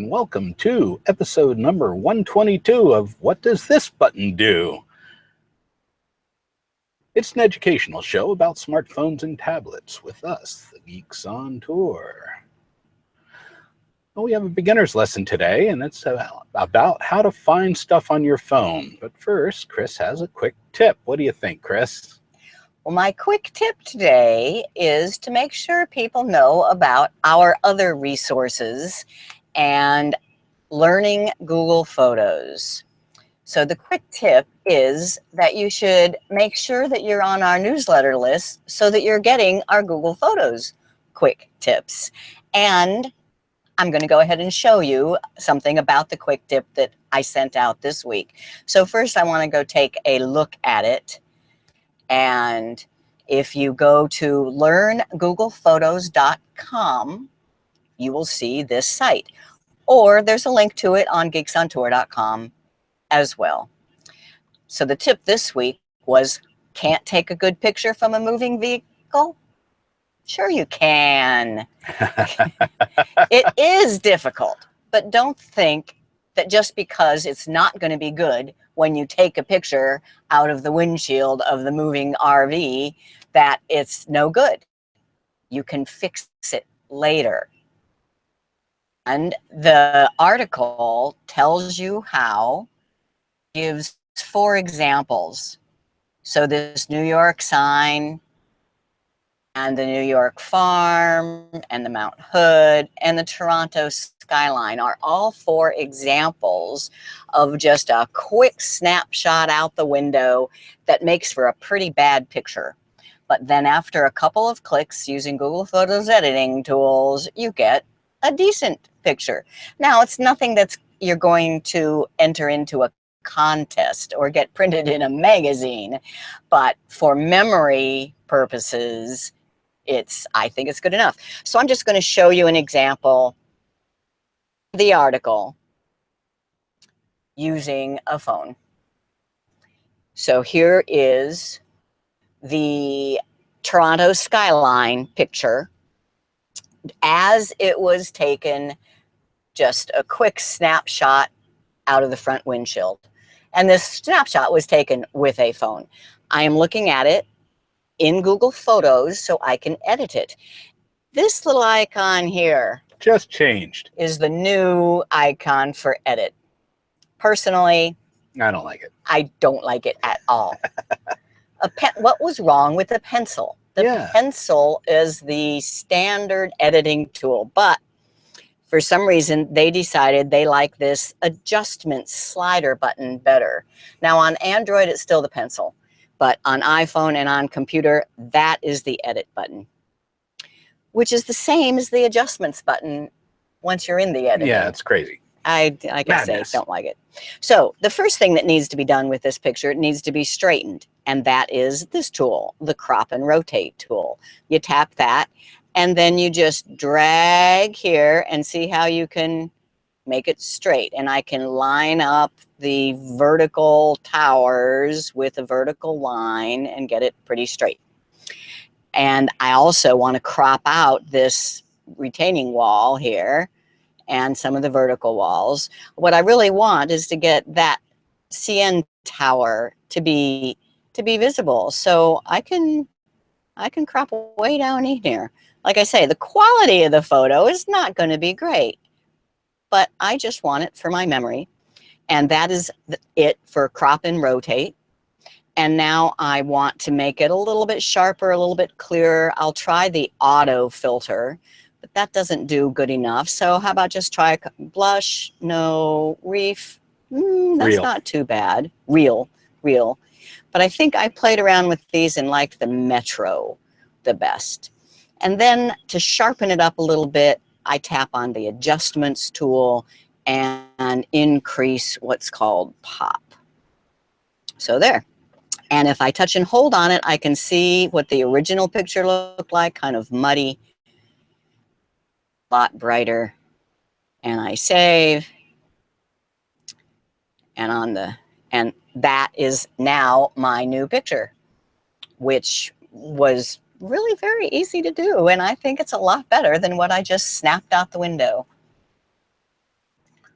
and welcome to episode number 122 of What Does This Button Do? It's an educational show about smartphones and tablets with us, the Geeks on Tour. Well, we have a beginner's lesson today, and it's about how to find stuff on your phone. But first, Chris has a quick tip. What do you think, Chris? Well, my quick tip today is to make sure people know about our other resources and learning Google Photos. So the quick tip is that you should make sure that you're on our newsletter list so that you're getting our Google Photos quick tips. And I'm going to go ahead and show you something about the quick tip that I sent out this week. So first I want to go take a look at it. And if you go to learngoogle.photos.com, you will see this site. Or there's a link to it on geeksontour.com as well. So the tip this week was, can't take a good picture from a moving vehicle? Sure you can. It is difficult, but don't think that just because it's not going to be good when you take a picture out of the windshield of the moving RV that it's no good. You can fix it later. And the article tells you how, gives 4 examples. So this New York sign and the New York farm and the Mount Hood and the Toronto skyline are all 4 examples of just a quick snapshot out the window that makes for a pretty bad picture. But then after a couple of clicks using Google Photos editing tools, you get a decent picture. Now, it's nothing that's you're going to enter into a contest or get printed in a magazine, but for memory purposes, I think it's good enough. So I'm just going to show you an example of the article using a phone. So here is the Toronto skyline picture as it was taken, just a quick snapshot out of the front windshield. And this snapshot was taken with a phone. I am looking at it in Google Photos so I can edit it. This little icon here Just changed. is the new icon for edit. Personally, I don't like it. I don't like it at all. What was wrong with the pencil? The pencil is the standard editing tool, but for some reason they decided they like this adjustment slider button better. Now on Android, it's still the pencil. But on iPhone and on computer, that is the edit button, which is the same as the adjustments button once you're in the editing. Yeah, it's crazy. Like I say, don't like it. So the first thing that needs to be done with this picture, it needs to be straightened. And that is this tool, the crop and rotate tool. You tap that, and then you just drag here and see how you can make it straight. And I can line up the vertical towers with a vertical line and get it pretty straight. And I also want to crop out this retaining wall here and some of the vertical walls. What I really want is to get that CN tower to be visible. So I can crop way down in here. Like I say, the quality of the photo is not going to be great, but I just want it for my memory. And that is it for crop and rotate. And now I want to make it a little bit sharper, a little bit clearer. I'll try the auto filter, but that doesn't do good enough. So how about just try blush? No. Reef? That's Real. not too bad. Real. But I think I played around with these and liked the Metro the best. And then to sharpen it up a little bit, I tap on the adjustments tool and increase what's called pop. So there. And if I touch and hold on it, I can see what the original picture looked like, kind of muddy, a lot brighter. And I save. And that is now my new picture, which was really very easy to do. And I think it's a lot better than what I just snapped out the window.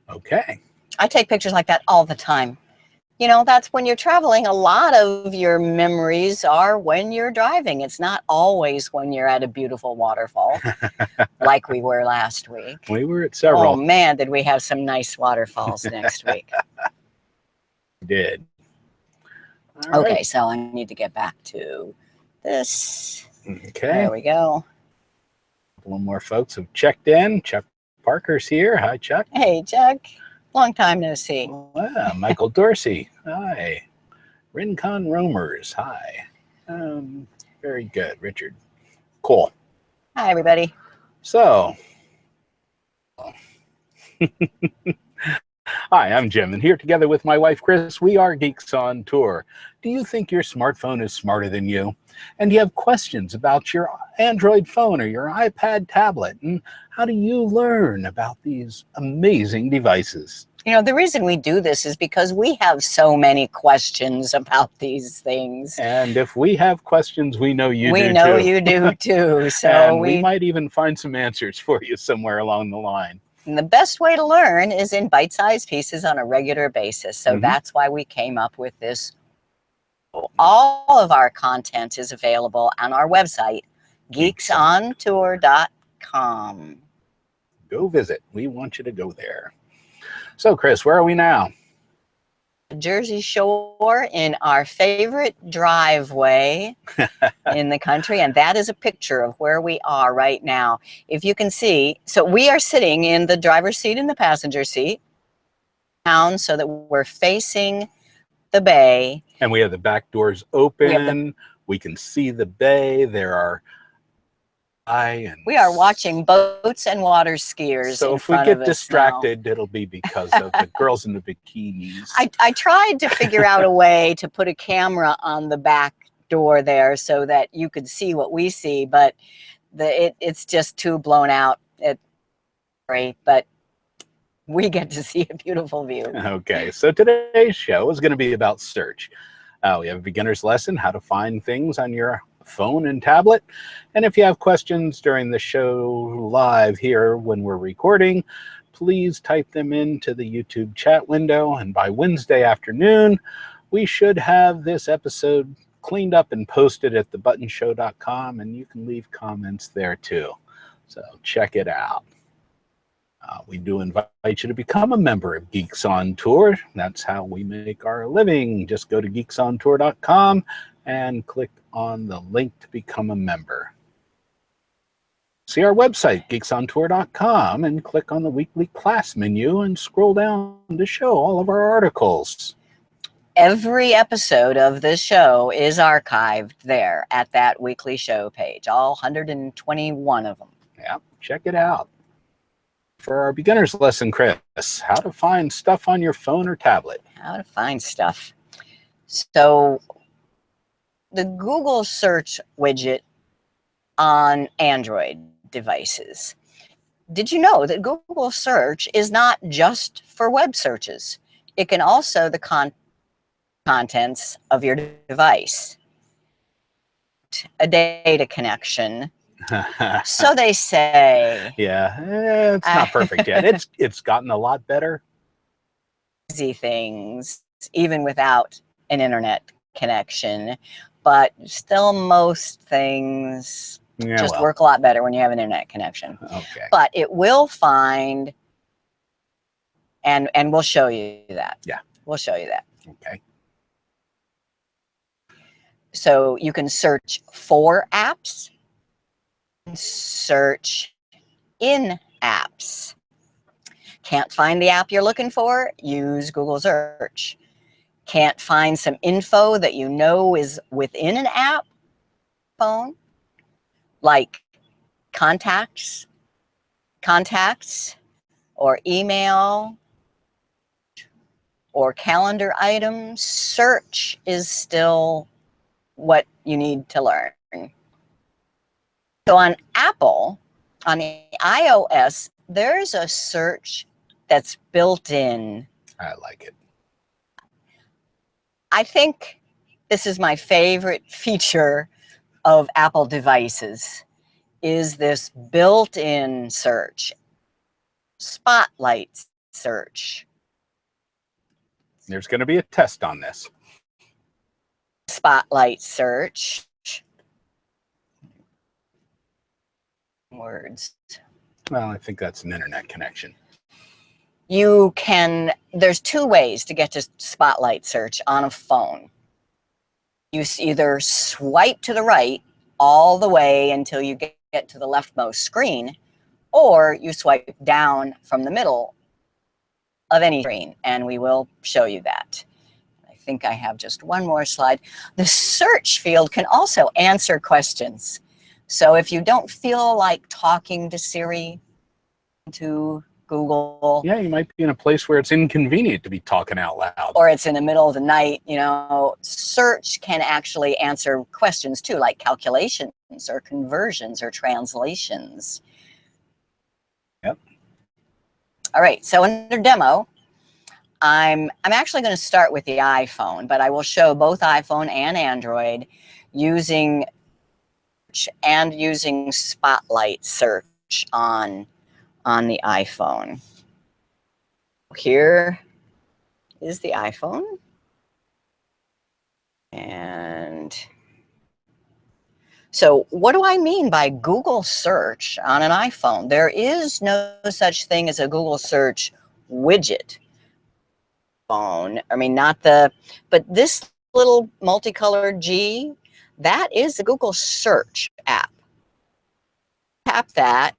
Okay. I take pictures like that all the time. You know, that's when you're traveling. A lot of your memories are when you're driving. It's not always when you're at a beautiful waterfall like we were last week. We were at Oh several. man, did we have some nice waterfalls next week. We did. All Okay, right. so I need to get back to this. Okay. There we go. A couple more folks have checked in. Chuck Parker's here. Hi, Chuck. Hey, Chuck. Long time no see. Michael Dorsey. Hi. Rincon Roamers. Hi. Very good, Richard. Cool. Hi, everybody. So, hi, I'm Jim, and here together with my wife, Chris, we are Geeks on Tour. Do you think your smartphone is smarter than you? And do you have questions about your Android phone or your iPad tablet? And how do you learn about these amazing devices? You know, the reason we do this is because we have so many questions about these things. And if we have questions, we know you do too. We know you do too. So and we might even find some answers for you somewhere along the line. And the best way to learn is in bite-sized pieces on a regular basis. So that's why we came up with this. All of our content is available on our website, geeksontour.com. Go visit. We want you to go there. So, Chris, where are we now? Jersey Shore in our favorite driveway in the country. And that is a picture of where we are right now. If you can see, so we are sitting in the driver's seat and the passenger seat down so that we're facing the bay. And we have the back doors open. We can see the bay. There are we are watching boats and water skiers. So if we get distracted, it'll be because of the girls in the bikinis. I tried to figure out a way to put a camera on the back door there so that you could see what we see, but it's just too blown out. It's great, but we get to see a beautiful view. Okay, so today's show is going to be about search. We have a beginner's lesson, how to find things on your phone and tablet. And if you have questions during the show live here when we're recording, please type them into the YouTube chat window. And by Wednesday afternoon, we should have this episode cleaned up and posted at thebuttonshow.com, and you can leave comments there too. So check it out. We do invite you to become a member of Geeks on Tour. That's how we make our living. Just go to geeksontour.com and click on the link to become a member. See our website, geeksontour.com, and click on the weekly class menu and scroll down to show all of our articles. Every episode of this show is archived there at that weekly show page, all 121 of them. Yeah, check it out. For our beginner's lesson, Chris, how to find stuff on your phone or tablet. How to find stuff. So the Google search widget on Android devices. Did you know that Google search is not just for web searches? It can also the contents of your device. A data connection. So they say. Yeah, it's not perfect yet. It's gotten a lot better. Easy things, even without an internet connection, but still most things work a lot better when you have an internet connection. Okay. But it will find, and we'll show you that. Yeah. We'll show you that. Okay. So you can search for apps, search in apps. Can't find the app you're looking for? Use Google search. Can't find some info that you know is within an app phone, like contacts, or email, or calendar items. Search is still what you need to learn. So on Apple, on the iOS, there's a search that's built in. I like it. I think this is my favorite feature of Apple devices, is this built-in search. Spotlights search. There's going to be a test on this. Spotlight search. Words. Well, I think that's an internet connection. There's two ways to get to Spotlight search on a phone. You either swipe to the right all the way until you get to the leftmost screen, or you swipe down from the middle of any screen, and we will show you that. I think I have just one more slide. The search field can also answer questions. So if you don't feel like talking to Siri, to Google. Yeah, you might be in a place where it's inconvenient to be talking out loud. Or it's in the middle of the night, search can actually answer questions too, like calculations or conversions or translations. Yep. All right, so under demo, I'm actually going to start with the iPhone, but I will show both iPhone and Android using Spotlight search on the iPhone. Here is the iPhone. And so what do I mean by Google search on an iPhone? There is no such thing as a Google search widget phone. I mean, but this little multicolored G, that is the Google search app. Tap that,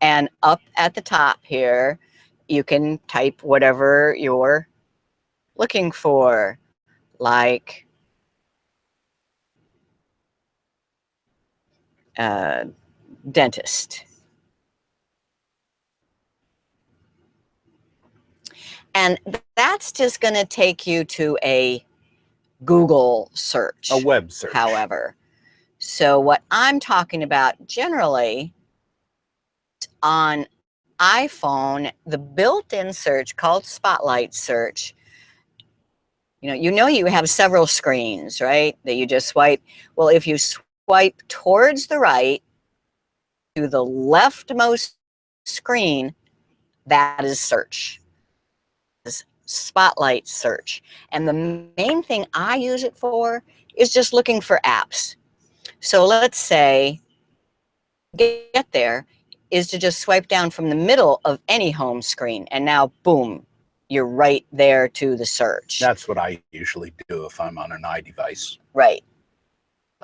and up at the top here, you can type whatever you're looking for, like dentist. And that's just going to take you to a Google search. A web search. However, so what I'm talking about generally on iPhone, the built-in search called Spotlight search, you have several screens, right? That you just swipe. Well, if you swipe towards the right to the leftmost screen, that is search. Is Spotlight search. And the main thing I use it for is just looking for apps. So let's say get there is to just swipe down from the middle of any home screen, and now boom, you're right there to the search. That's what I usually do if I'm on an iDevice. Right.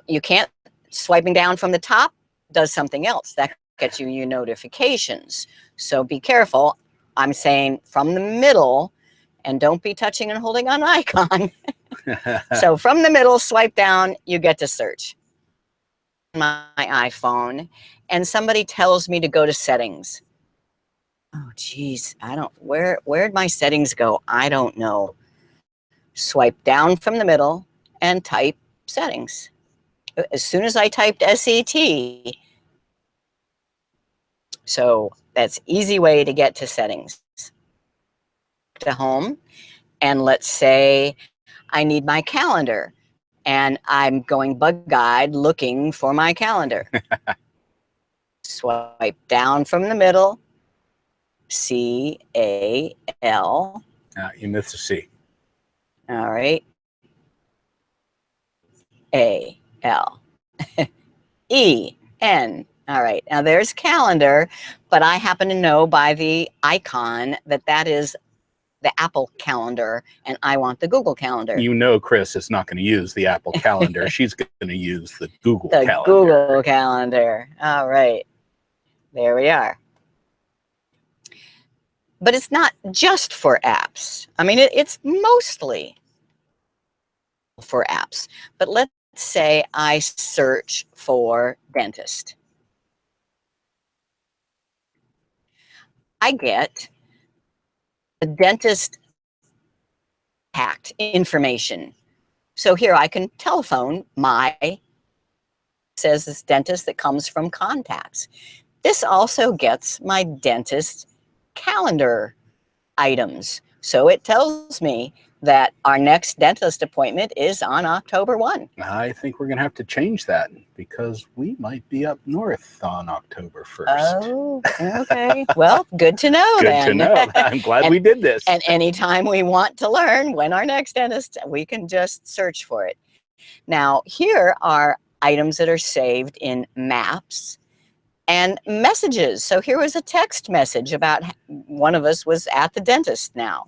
You can't, swiping down from the top does something else. That gets you your notifications. So be careful. I'm saying from the middle, and don't be touching and holding on an icon. So from the middle, swipe down, you get to search. My iPhone, and somebody tells me to go to settings. Oh geez, where'd my settings go? I don't know. Swipe down from the middle and type settings. As soon as I typed SET, so that's easy way to get to settings. To home, and let's say I need my calendar, and I'm going bug-eyed looking for my calendar. Swipe down from the middle, C-A-L. You missed a C. All right. A-L. E-N. All right. Now there's calendar, but I happen to know by the icon that is the Apple calendar, and I want the Google calendar. Chris is not going to use the Apple calendar. She's going to use the Google calendar. The Google calendar. All right. There we are. But it's not just for apps. I mean, it's mostly for apps. But let's say I search for dentist. I get the dentist contact information. So here I can telephone says this dentist that comes from contacts. This also gets my dentist calendar items. So it tells me that our next dentist appointment is on October 1. I think we're going to have to change that because we might be up north on October 1st. Oh, okay. Well, good to know Good then. to know. I'm glad we did this. And anytime we want to learn when our next dentist, we can just search for it. Now, here are items that are saved in maps and messages. So here was a text message about one of us was at the dentist now,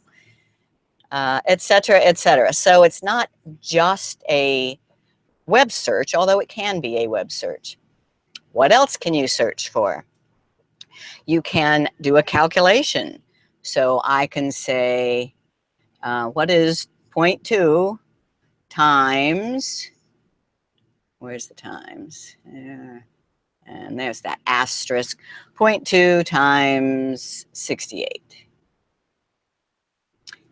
et cetera, et cetera. So it's not just a web search, although it can be a web search. What else can you search for? You can do a calculation. So I can say, what is 0.2 times, where's the times? There. And there's that asterisk, 0.2 times 68.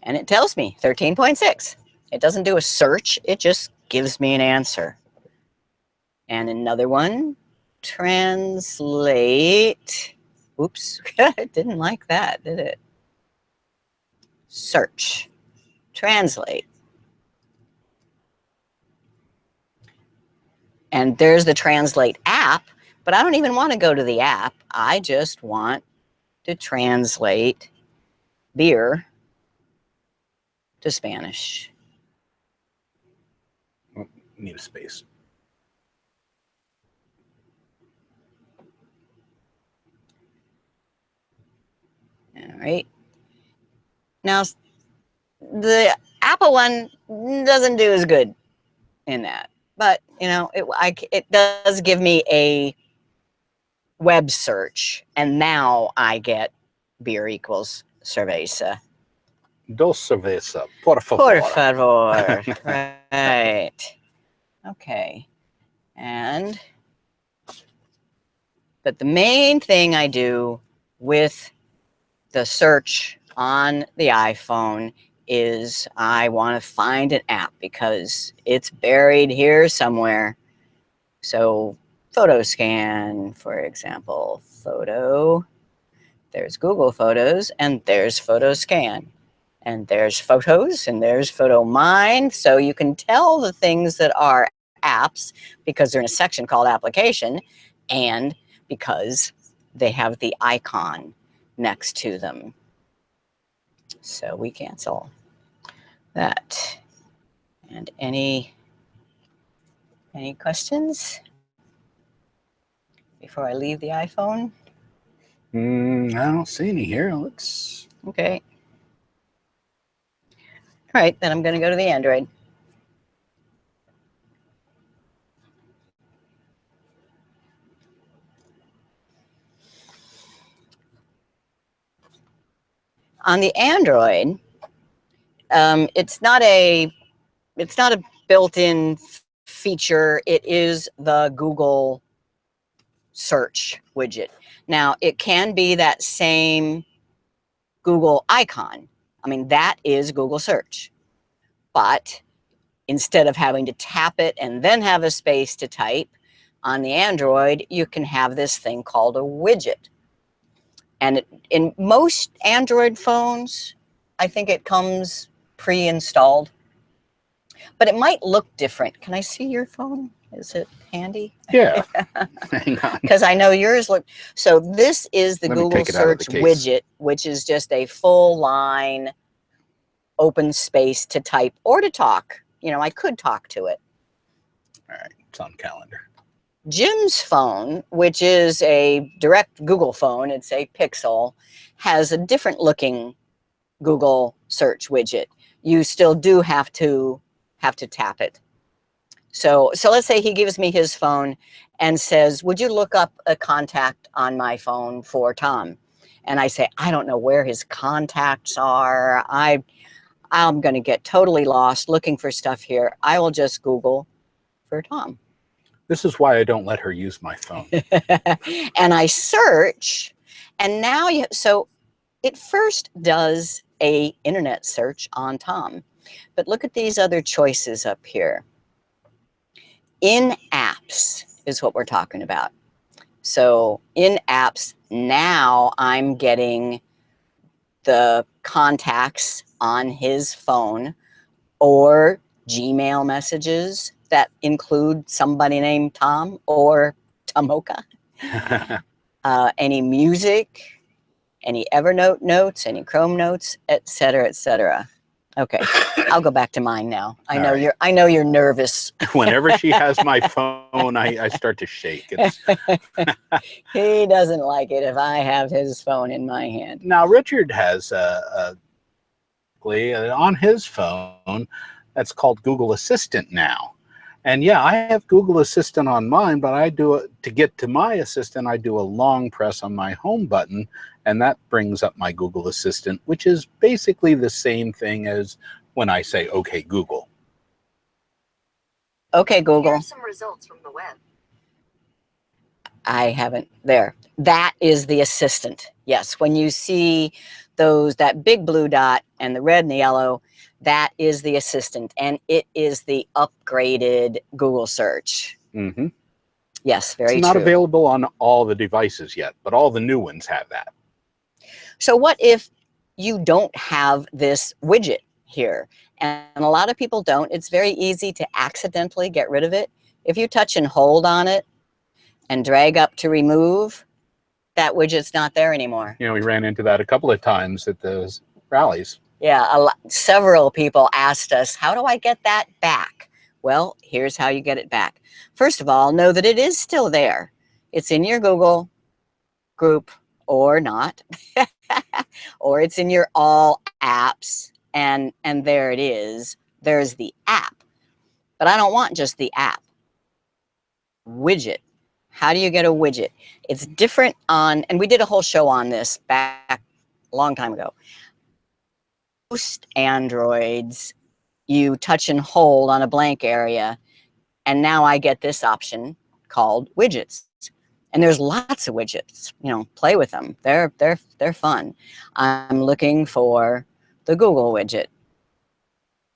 And it tells me 13.6. It doesn't do a search, it just gives me an answer. And another one, translate. Oops, it didn't like that, did it? Search, translate. And there's the Translate app, but I don't even want to go to the app. I just want to translate beer to Spanish. Oh, need a space. All right. Now, the Apple one doesn't do as good in that, but you know, it does give me a web search, and now I get beer equals cerveza. Dos cerveza, por favor. Por favor. Right. Okay. But the main thing I do with the search on the iPhone is I want to find an app because it's buried here somewhere. So photo scan, for example, photo, there's Google Photos, and there's photo scan. And there's photos, and there's photo mine. So you can tell the things that are apps because they're in a section called application, and because they have the icon next to them. So we cancel that. And any questions before I leave the iPhone? I don't see any here. Let's. Okay. All right, then I'm going to go to the Android. On the Android, it's not a built-in feature. It is the Google search widget. Now, it can be that same Google icon. I mean, that is Google search. But instead of having to tap it and then have a space to type, on the Android, you can have this thing called a widget. And in most Android phones, I think it comes pre-installed. But it might look different. Can I see your phone? Is it handy? Yeah. Hang on. Because I know yours look. So this is the Google search widget, which is just a full line open space to type or to talk. You know, I could talk to it. All right, it's on calendar. Jim's phone, which is a direct Google phone, it's a Pixel, has a different looking Google search widget. You still do have to tap it. So let's say he gives me his phone and says, would you look up a contact on my phone for Tom? And I say, I don't know where his contacts are. I'm going to get totally lost looking for stuff here. I will just Google for Tom. This is why I don't let her use my phone. And I search, and now so it first does a internet search on Tom. But look at these other choices up here. In apps is what we're talking about. So in apps, now I'm getting the contacts on his phone or Gmail messages that include somebody named Tom or Tomoka, any music, any Evernote notes, any Chrome notes, etc., etc. Okay, I'll go back to mine now. I know you're nervous. Whenever she has my phone, I start to shake. He doesn't like it if I have his phone in my hand. Now, Richard has on his phone that's called Google Assistant now. And yeah, I have Google Assistant on mine, but I do it to get to my Assistant. I do a long press on my home button, and that brings up my Google Assistant, which is basically the same thing as when I say, "Okay, Google." Okay, Google. Here are some results from the web. I haven't. There. That is the assistant. Yes, when you see that big blue dot and the red and the yellow, that is the assistant, and it is the upgraded Google search. Mm-hmm. Yes, very true. It's not available on all the devices yet, but all the new ones have that. So what if you don't have this widget here? And a lot of people don't. It's very easy to accidentally get rid of it. If you touch and hold on it and drag up to remove, that widget's not there anymore. You know, we ran into that a couple of times at those rallies. Yeah, several people asked us, how do I get that back? Well, here's how you get it back. First of all, know that it is still there. It's in your Google group or not, or it's in your all apps, and there it is. There's the app. But I don't want just the app. Widget. How do you get a widget? It's different on, and we did a whole show on this back a long time ago. Most Androids, you touch and hold on a blank area, and now I get this option called widgets. And there's lots of widgets. You know, play with them. They're fun. I'm looking for the Google widget.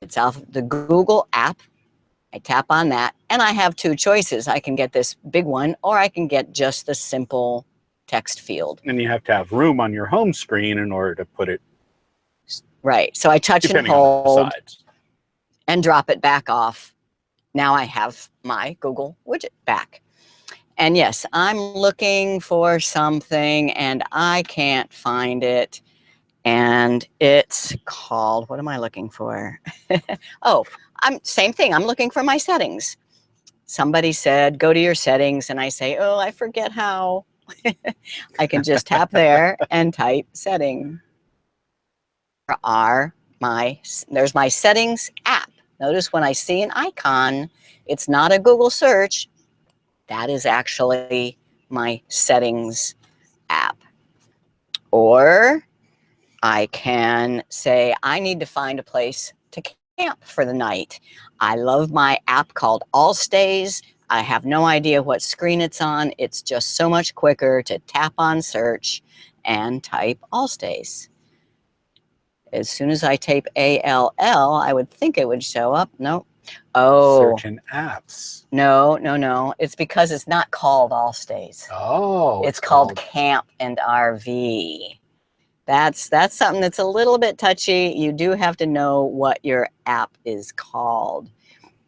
It's off the Google app. I tap on that, and I have two choices. I can get this big one, or I can get just the simple text field. And you have to have room on your home screen in order to put it. Right. So I touch and hold and drop it back off. Now I have my Google widget back. And yes, I'm looking for something and I can't find it. And it's called, what am I looking for? Oh, same thing. I'm looking for my settings. Somebody said, go to your settings. And I say, oh, I forget how. I can just tap there and type setting. There's my settings app. Notice when I see an icon, it's not a Google search. That is actually my settings app. Or I can say, I need to find a place to camp for the night. I love my app called All Stays. I have no idea what screen it's on. It's just so much quicker to tap on search and type All Stays. As soon as I type ALL, I would think it would show up. No. Oh. Search in apps. No. It's because it's not called All Stays. Oh. It's called Camp and RV. That's something that's a little bit touchy. You do have to know what your app is called.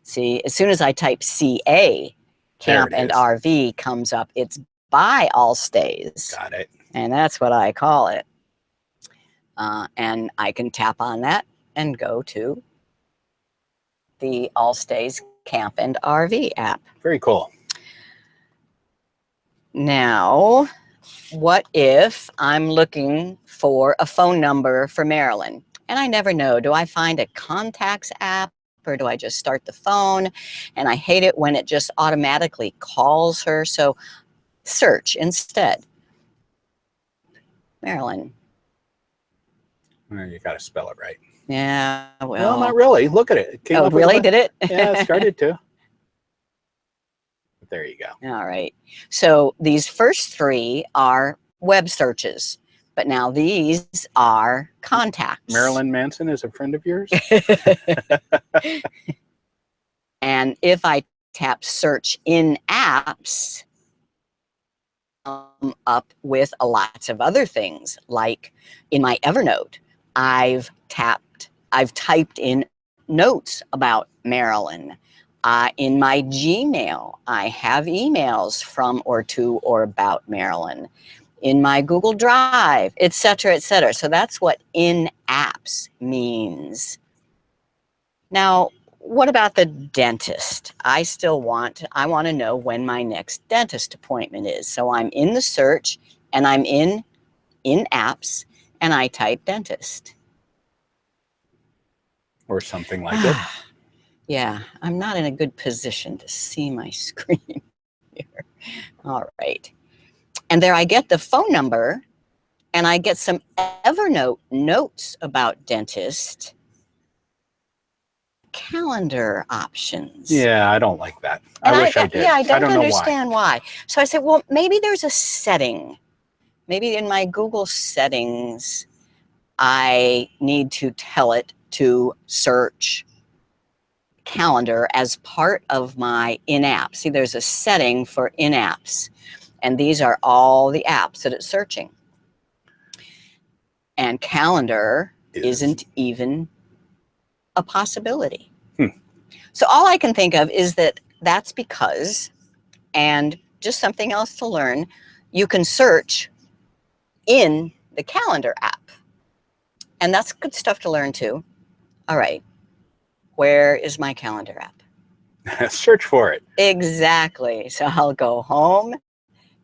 See, as soon as I type CA, Camp and RV comes up. It's by All Stays. Got it. And that's what I call it. And I can tap on that and go to the All Stays Camp and RV app. Very cool. Now, what if I'm looking for a phone number for Marilyn? And I never know, do I find a contacts app or do I just start the phone? And I hate it when it just automatically calls her. So search instead. Marilyn. You got to spell it right. Yeah, well. No, not really. Look at it. It came up really? Did it? Yeah, it started to. There you go. All right. So these first three are web searches, but now these are contacts. Marilyn Manson is a friend of yours? And if I tap search in apps, up with lots of other things, like in my Evernote, I've typed in notes about Marilyn. In my Gmail, I have emails from or to or about Marilyn. In my Google Drive, etc., etc. So that's what in apps means. Now, what about the dentist? I want to know when my next dentist appointment is. So I'm in the search and I'm in apps and I type dentist. Or something like it. Yeah, I'm not in a good position to see my screen here. All right. And there I get the phone number and I get some Evernote notes about dentist, calendar options. Yeah, I don't like that. And I wish I did. Yeah, I don't know understand why. So I said, well, maybe there's a setting. Maybe in my Google settings, I need to tell it to search calendar as part of my in-app. See, there's a setting for in-apps, and these are all the apps that it's searching. And calendar isn't even a possibility. So all I can think of is that that's because, and just something else to learn, you can search in the calendar app. And that's good stuff to learn too. All right, where is my calendar app? Search for it. Exactly. So I'll go home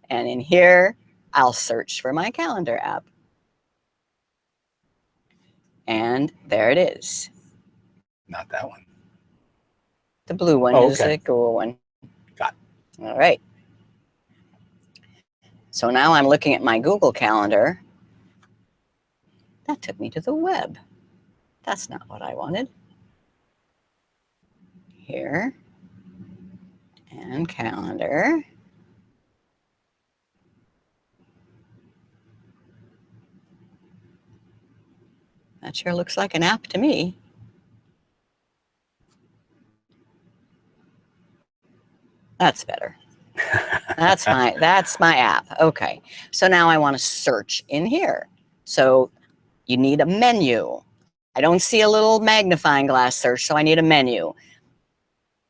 and in here, I'll search for my calendar app. And there it is. Not that one. The blue one is the Google one. Got it. All right. So now I'm looking at my Google Calendar. That took me to the web. That's not what I wanted. Here. And calendar. That sure looks like an app to me. That's better. That's my app. Okay. So now I want to search in here. So you need a menu. I don't see a little magnifying glass search, so I need a menu.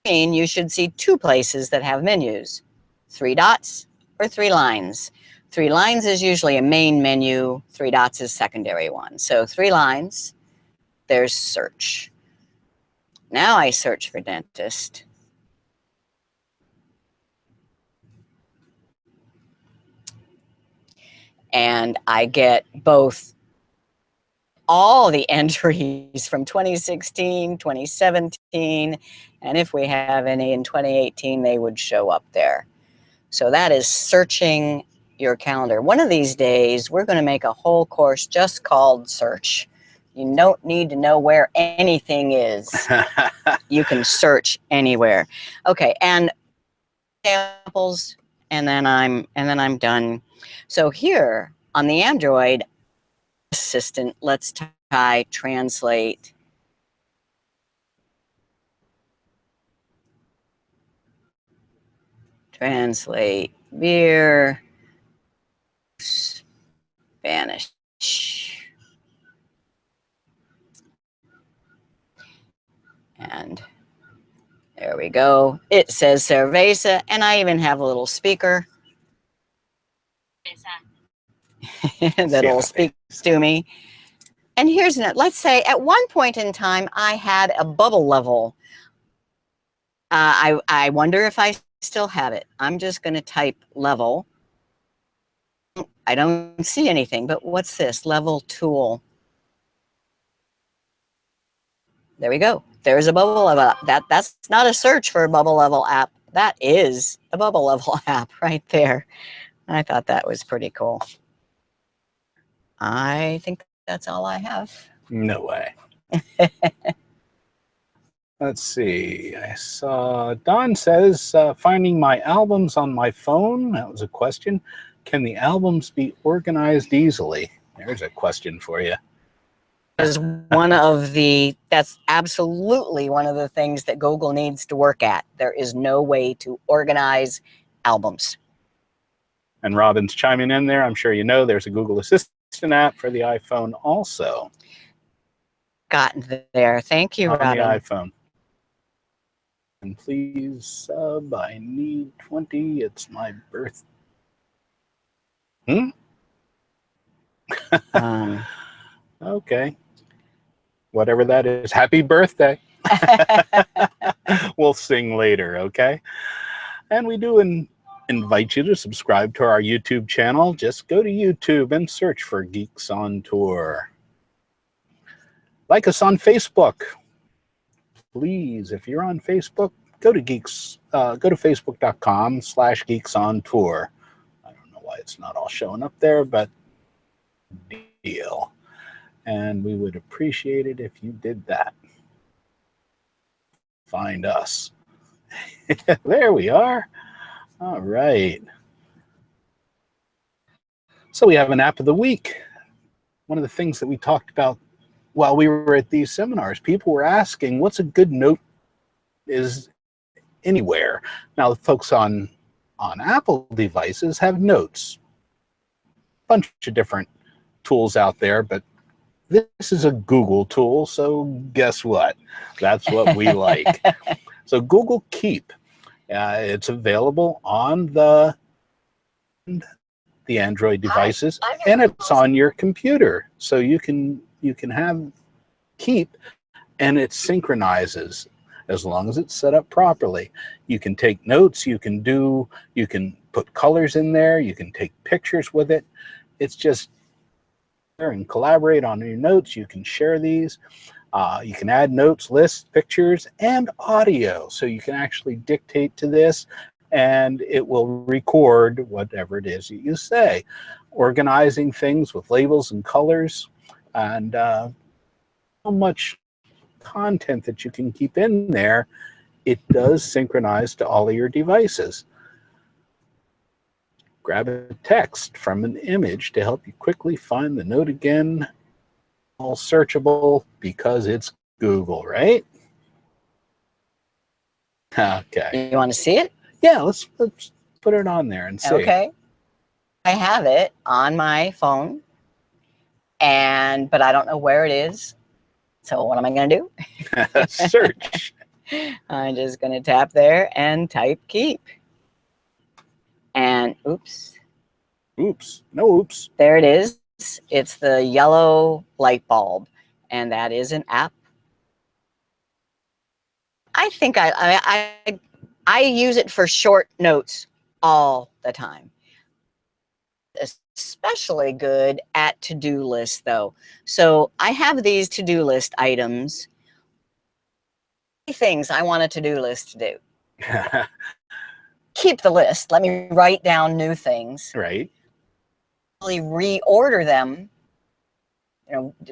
You should see two places that have menus, 3 dots or 3 lines. 3 lines is usually a main menu, 3 dots is secondary one. So 3 lines, there's search. Now I search for dentist. And I get both all the entries from 2016, 2017, and if we have any in 2018, they would show up there. So that is searching your calendar. One of these days, we're going to make a whole course just called search. You don't need to know where anything is. You can search anywhere. Okay, and examples, and then I'm done. So here on the Android assistant, let's try translate. Translate beer, Spanish. And there we go. It says cerveza, and I even have a little speaker that'll speak to me. And here's it. Let's say at one point in time, I had a bubble level. I wonder if I still have it. I'm just going to type level. I don't see anything, but what's this? Level tool. There we go. There's a bubble level. That's not a search for a bubble level app. That is a bubble level app right there. I thought that was pretty cool. I think that's all I have. No way. Let's see. I saw Don says, finding my albums on my phone. That was a question. Can the albums be organized easily? There's a question for you. Is that's absolutely one of the things that Google needs to work at. There is no way to organize albums. And Robin's chiming in there. I'm sure you know there's a Google Assistant app for the iPhone also. gotten there. Thank you, on Robin. the iPhone. And please sub. I need 20. It's my birth. Okay. Whatever that is. Happy birthday. We'll sing later, okay? And we do invite you to subscribe to our YouTube channel. Just go to YouTube and search for Geeks on Tour. Like us on Facebook. Please, if you're on Facebook, go to facebook.com/geeksontour. I don't know why it's not all showing up there, but deal. And we would appreciate it if you did that. Find us. There we are. All right. So we have an app of the week. One of the things that we talked about while we were at these seminars, people were asking, what's a good note is anywhere? Now, the folks on Apple devices have notes. A bunch of different tools out there, but this is a Google tool, so guess what? That's what we like. So Google Keep, it's available on the Android devices, and it's on your computer, so you can have Keep, and it synchronizes as long as it's set up properly. You can take notes, you can put colors in there, you can take pictures with it. It's just and collaborate on your notes. You can share these. You can add notes, lists, pictures, and audio. So you can actually dictate to this, and it will record whatever it is that you say. Organizing things with labels and colors, and so much content that you can keep in there. It does synchronize to all of your devices. Grab a text from an image to help you quickly find the note again. All searchable because it's Google, right? Okay. You want to see it? Yeah, let's put it on there and see. Okay. I have it on my phone, but I don't know where it is. So what am I going to do? Search. I'm just going to tap there and type keep. And oops. Oops. No oops. There it is. It's the yellow light bulb, and that is an app. I think I use it for short notes all the time. Especially good at to-do lists, though. So I have these to-do list items. Things I want a to-do list to do. Keep the list. Let me write down new things. Right. Reorder them,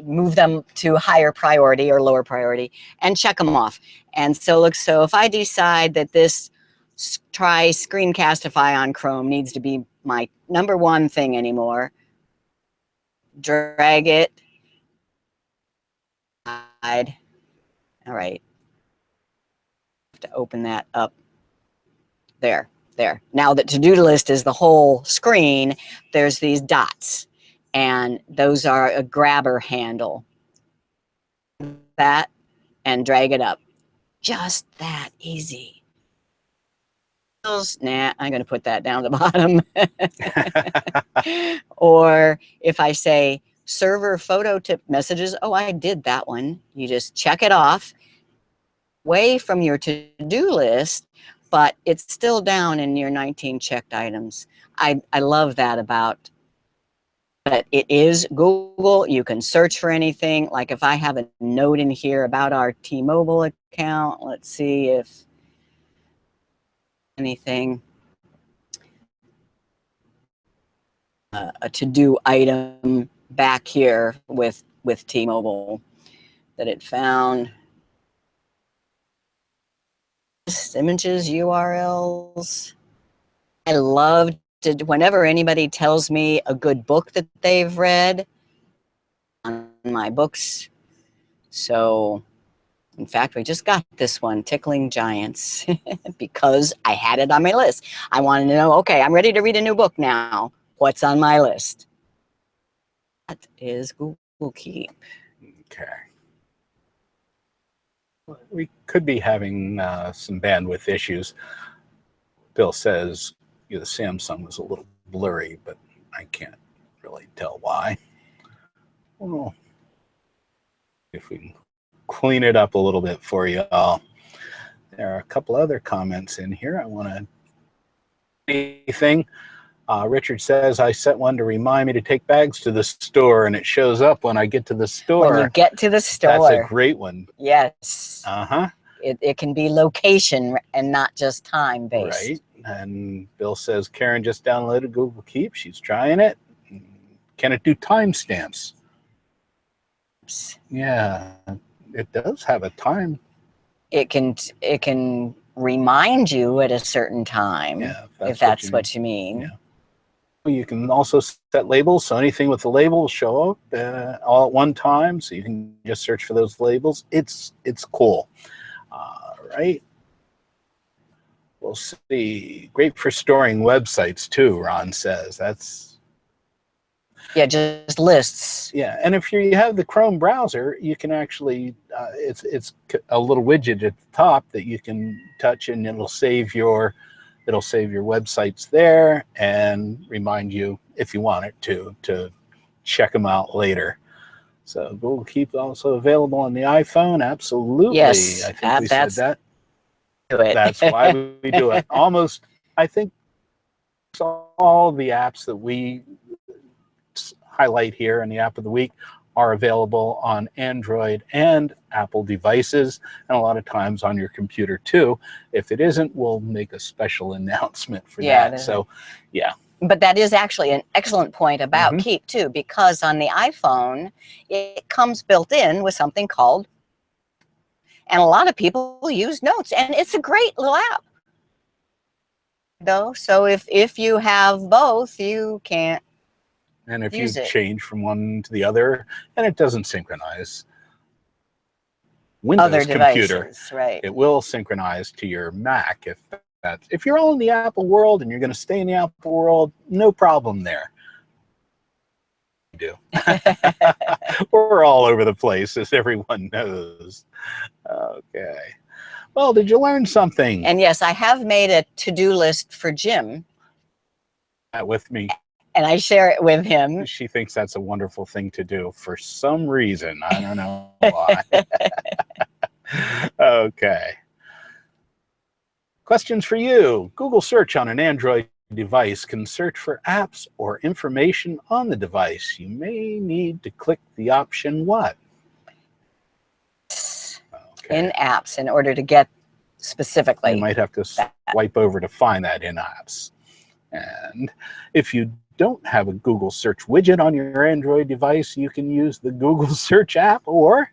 move them to higher priority or lower priority, and check them off. And so if I decide that this try Screencastify on Chrome needs to be my #1 thing anymore, drag it. All right. To open that up. There. Now the to-do list is the whole screen. There's these dots, and those are a grabber handle. That and drag it up. Just that easy. Nah, I'm going to put that down the bottom. Or if I say server photo tip messages, oh, I did that one. You just check it off away from your to-do list, but it's still down in your 19 checked items. I love that about, but it is Google. You can search for anything. Like if I have a note in here about our T-Mobile account, let's see if anything, a to-do item back here with T-Mobile that it found. Images, URLs. I love to, whenever anybody tells me a good book that they've read, on my books. So, in fact, we just got this one, Tickling Giants, because I had it on my list. I wanted to know, okay, I'm ready to read a new book now. What's on my list? That is Google Keep. Okay. we could be having some bandwidth issues. Bill says the Samsung was a little blurry, but I can't really tell why. Well, if we can clean it up a little bit for you all. There are a couple other comments in here. I want to anything. Richard says, I set one to remind me to take bags to the store, and it shows up when I get to the store. When you get to the store. That's a great one. Yes. Uh-huh. It can be location and not just time-based. Right. And Bill says, Karen just downloaded Google Keep. She's trying it. Can it do timestamps? Yeah, it does have a time. It can remind you at a certain time, yeah, if that's what you mean. Yeah. You can also set labels, so anything with the label will show up all at one time, so you can just search for those labels. It's cool. Right? We'll see. Great for storing websites too, Ron says. That's yeah, just lists. Yeah, and if you have the Chrome browser, you can actually it's a little widget at the top that you can touch, and it'll save your websites there and remind you, if you want it to check them out later. So Google Keep also available on the iPhone. Absolutely. Yes, I think we said that. It. That's why we do it. Almost, I think, all the apps that we highlight here in the App of the Week are available on Android and Apple devices, and a lot of times on your computer too. If it isn't, we'll make a special announcement for that. So, yeah. But that is actually an excellent point about Keep too, because on the iPhone, it comes built in with something called, and a lot of people use Notes, and it's a great little app. Though, so if you have both, you can't. And if you change from one to the other, and it doesn't synchronize Windows other computer, devices, right? It will synchronize to your Mac if you're all in the Apple world and you're going to stay in the Apple world, no problem there. Do. We're all over the place, as everyone knows. Okay. Well, did you learn something? And yes, I have made a to-do list for Jim. With me. And I share it with him. She thinks that's a wonderful thing to do for some reason. I don't know why. Okay. Questions for you. Google search on an Android device can search for apps or information on the device. You may need to click the option what? Okay. In apps, in order to get specifically. You might have to swipe over to find that in apps. And if you don't have a Google search widget on your Android device, you can use the Google search app or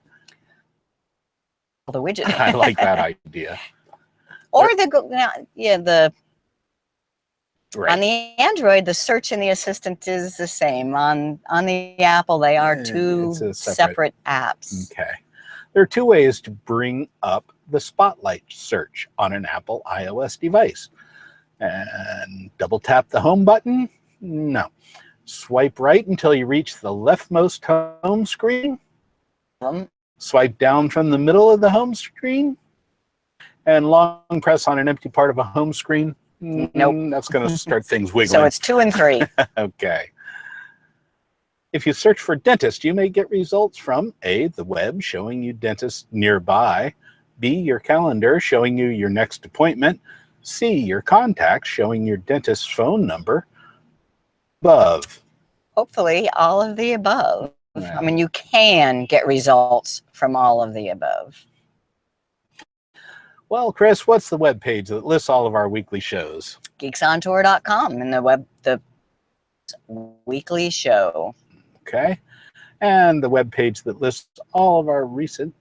the widget. I like that idea. Or the right. On the Android, the search and the assistant is the same. On the Apple, they are two separate apps. Okay. There are two ways to bring up the Spotlight search on an Apple iOS device. And double tap the home button? No. Swipe right until you reach the leftmost home screen. Swipe down from the middle of the home screen. And long press on an empty part of a home screen. Nope. That's going to start things wiggling. So it's 2 and 3. Okay. If you search for dentist, you may get results from A, the web showing you dentists nearby, B, your calendar showing you your next appointment, C, your contacts showing your dentist's phone number, above. Hopefully all of the above. Yeah. I mean, you can get results from all of the above. Well, Chris, what's the web page that lists all of our weekly shows? geeksontour.com, and the weekly show. Okay. And the web page that lists all of our recent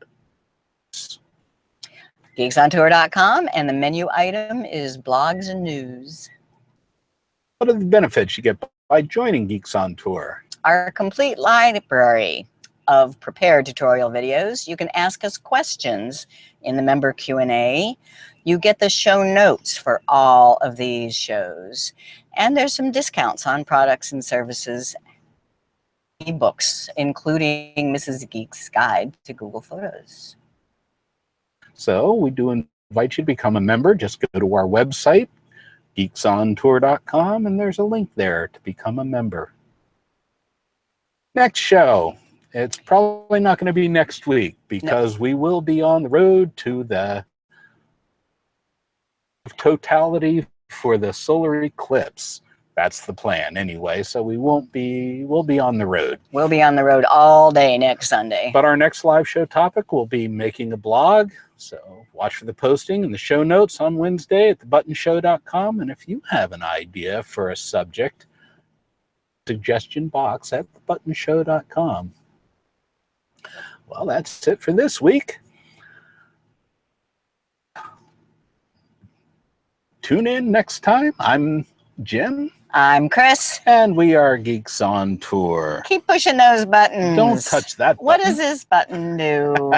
geeksontour.com, and the menu item is blogs and news. What are the benefits you get by joining Geeks on Tour? Our complete library of prepared tutorial videos. You can ask us questions in the member Q&A. You get the show notes for all of these shows. And there's some discounts on products and services, ebooks, including Mrs. Geek's Guide to Google Photos. So we do invite you to become a member. Just go to our website, geeksontour.com, and there's a link there to become a member. Next show. It's probably not going to be next week because we will be on the road to the totality for the solar eclipse. That's the plan anyway, so we'll be on the road. We'll be on the road all day next Sunday. But our next live show topic will be making a blog, so watch for the posting and the show notes on Wednesday at thebuttonshow.com. And if you have an idea for a subject, suggestion box at thebuttonshow.com. Well, that's it for this week. Tune in next time. I'm Jim. I'm Chris. And we are Geeks on Tour. Keep pushing those buttons. Don't touch that button. What does this button do?